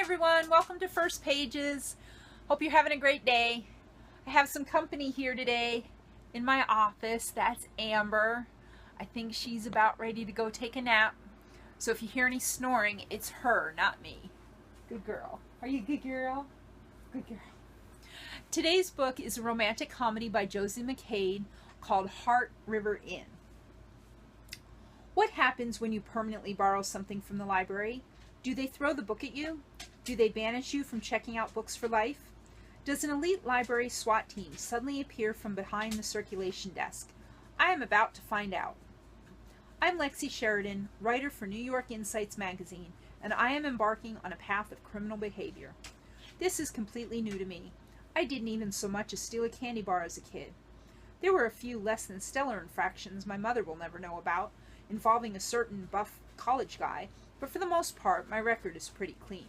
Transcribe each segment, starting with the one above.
everyone, welcome to First Pages. Hope you're having a great day. I have some company here today in my office. That's Amber. I think she's about ready to go take a nap. So if you hear any snoring, it's her, not me. Good girl. Are you a good girl? Good girl. Today's book is a romantic comedy by Josie McCabe called Heart River Inn. What happens when you permanently borrow something from the library? Do they throw the book at you? Do they banish you from checking out books for life? Does an elite library SWAT team suddenly appear from behind the circulation desk? I am about to find out. I'm Lexi Sheridan, writer for New York Insights magazine, and I am embarking on a path of criminal behavior. This is completely new to me. I didn't even so much as steal a candy bar as a kid. There were a few less than stellar infractions my mother will never know about, involving a certain buff college guy, but for the most part, my record is pretty clean.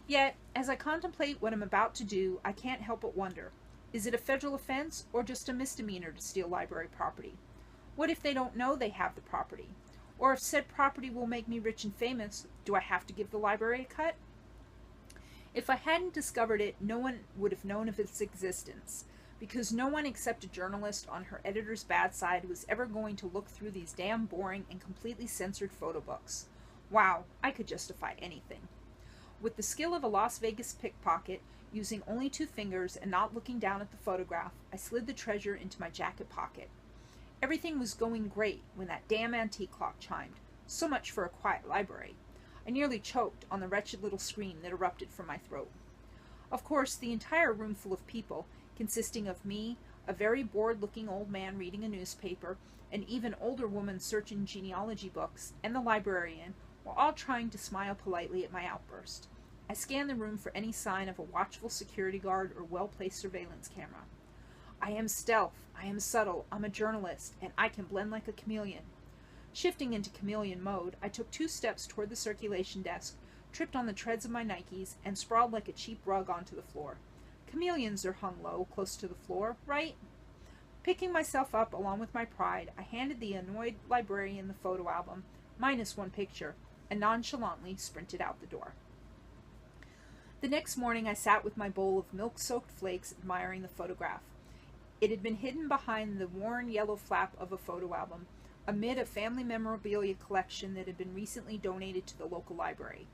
Yet, as I contemplate what I'm about to do, I can't help but wonder, is it a federal offense or just a misdemeanor to steal library property? What if they don't know they have the property? Or if said property will make me rich and famous, do I have to give the library a cut? If I hadn't discovered it, no one would have known of its existence, because no one except a journalist on her editor's bad side was ever going to look through these damn boring and completely censored photo books. Wow, I could justify anything. With the skill of a Las Vegas pickpocket, using only 2 fingers and not looking down at the photograph, I slid the treasure into my jacket pocket. Everything was going great when that damn antique clock chimed. So much for a quiet library. I nearly choked on the wretched little scream that erupted from my throat. Of course, the entire room full of people, consisting of me, a very bored-looking old man reading a newspaper, an even older woman searching genealogy books, and the librarian, were all trying to smile politely at my outburst. I scanned the room for any sign of a watchful security guard or well-placed surveillance camera. I am stealth, I am subtle, I'm a journalist, and I can blend like a chameleon. Shifting into chameleon mode, I took 2 steps toward the circulation desk, tripped on the treads of my Nikes, and sprawled like a cheap rug onto the floor. Chameleons are hung low, close to the floor, right? Picking myself up along with my pride, I handed the annoyed librarian the photo album, minus 1 picture, and nonchalantly sprinted out the door. The next morning I sat with my bowl of milk-soaked flakes admiring the photograph. It had been hidden behind the worn yellow flap of a photo album, amid a family memorabilia collection that had been recently donated to the local library.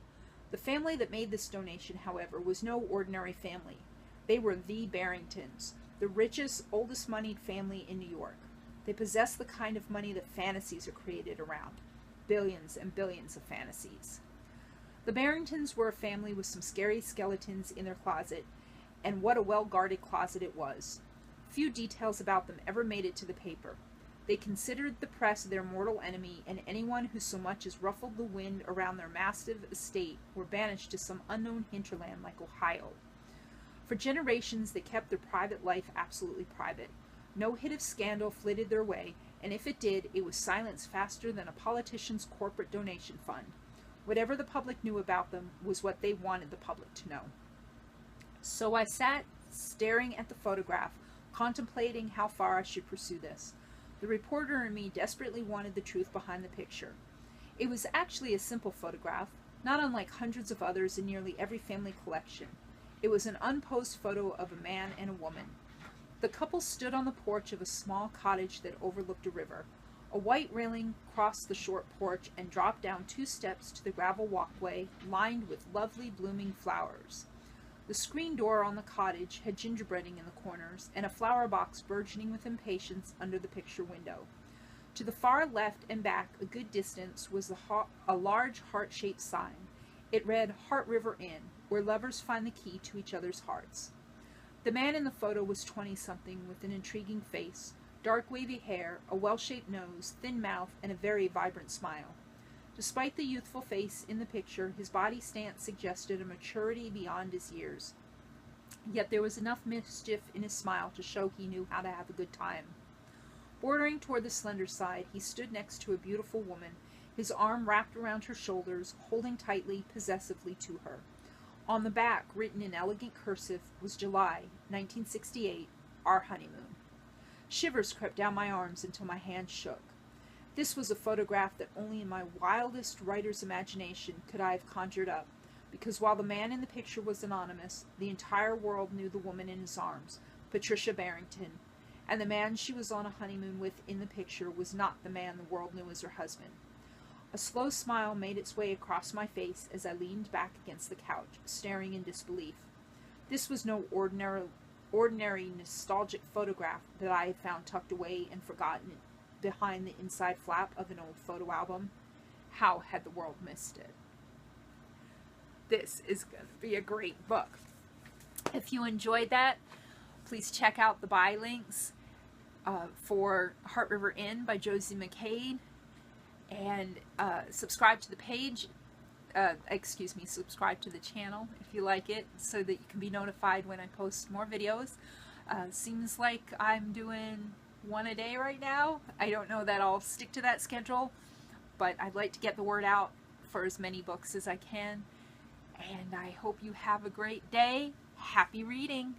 The family that made this donation, however, was no ordinary family. They were the Barringtons, the richest, oldest moneyed family in New York. They possessed the kind of money that fantasies are created around. Billions and billions of fantasies. The Barringtons were a family with some scary skeletons in their closet, and what a well-guarded closet it was. Few details about them ever made it to the paper. They considered the press their mortal enemy, and anyone who so much as ruffled the wind around their massive estate were banished to some unknown hinterland like Ohio. For generations they kept their private life absolutely private. No hit of scandal flitted their way, and if it did, it was silenced faster than a politician's corporate donation fund. Whatever the public knew about them was what they wanted the public to know. So I sat staring at the photograph, contemplating how far I should pursue this. The reporter in me desperately wanted the truth behind the picture. It was actually a simple photograph, not unlike hundreds of others in nearly every family collection. It was an unposed photo of a man and a woman. The couple stood on the porch of a small cottage that overlooked a river. A white railing crossed the short porch and dropped down 2 steps to the gravel walkway lined with lovely blooming flowers. The screen door on the cottage had gingerbreading in the corners and a flower box burgeoning with impatience under the picture window. To the far left and back a good distance was a large heart-shaped sign. It read, "Heart River Inn, where lovers find the key to each other's hearts." The man in the photo was 20-something with an intriguing face, dark wavy hair, a well-shaped nose, thin mouth, and a very vibrant smile. Despite the youthful face in the picture, his body stance suggested a maturity beyond his years. Yet there was enough mischief in his smile to show he knew how to have a good time. Bordering toward the slender side, he stood next to a beautiful woman, his arm wrapped around her shoulders, holding tightly, possessively to her. On the back, written in elegant cursive, was July, 1968, our honeymoon. Shivers crept down my arms until my hands shook. This was a photograph that only in my wildest writer's imagination could I have conjured up, because while the man in the picture was anonymous, the entire world knew the woman in his arms, Patricia Barrington, and the man she was on a honeymoon with in the picture was not the man the world knew as her husband. A slow smile made its way across my face as I leaned back against the couch, staring in disbelief. This was no ordinary nostalgic photograph that I had found tucked away and forgotten behind the inside flap of an old photo album. How had the world missed it? This is going to be a great book. If you enjoyed that, please check out the buy links for Heart River Inn by Josie McCade, and subscribe to the page, subscribe to the channel if you like it, so that you can be notified when I post more videos. Seems like I'm doing one a day right now. I don't know that I'll stick to that schedule, but I'd like to get the word out for as many books as I can. And I hope you have a great day. Happy reading!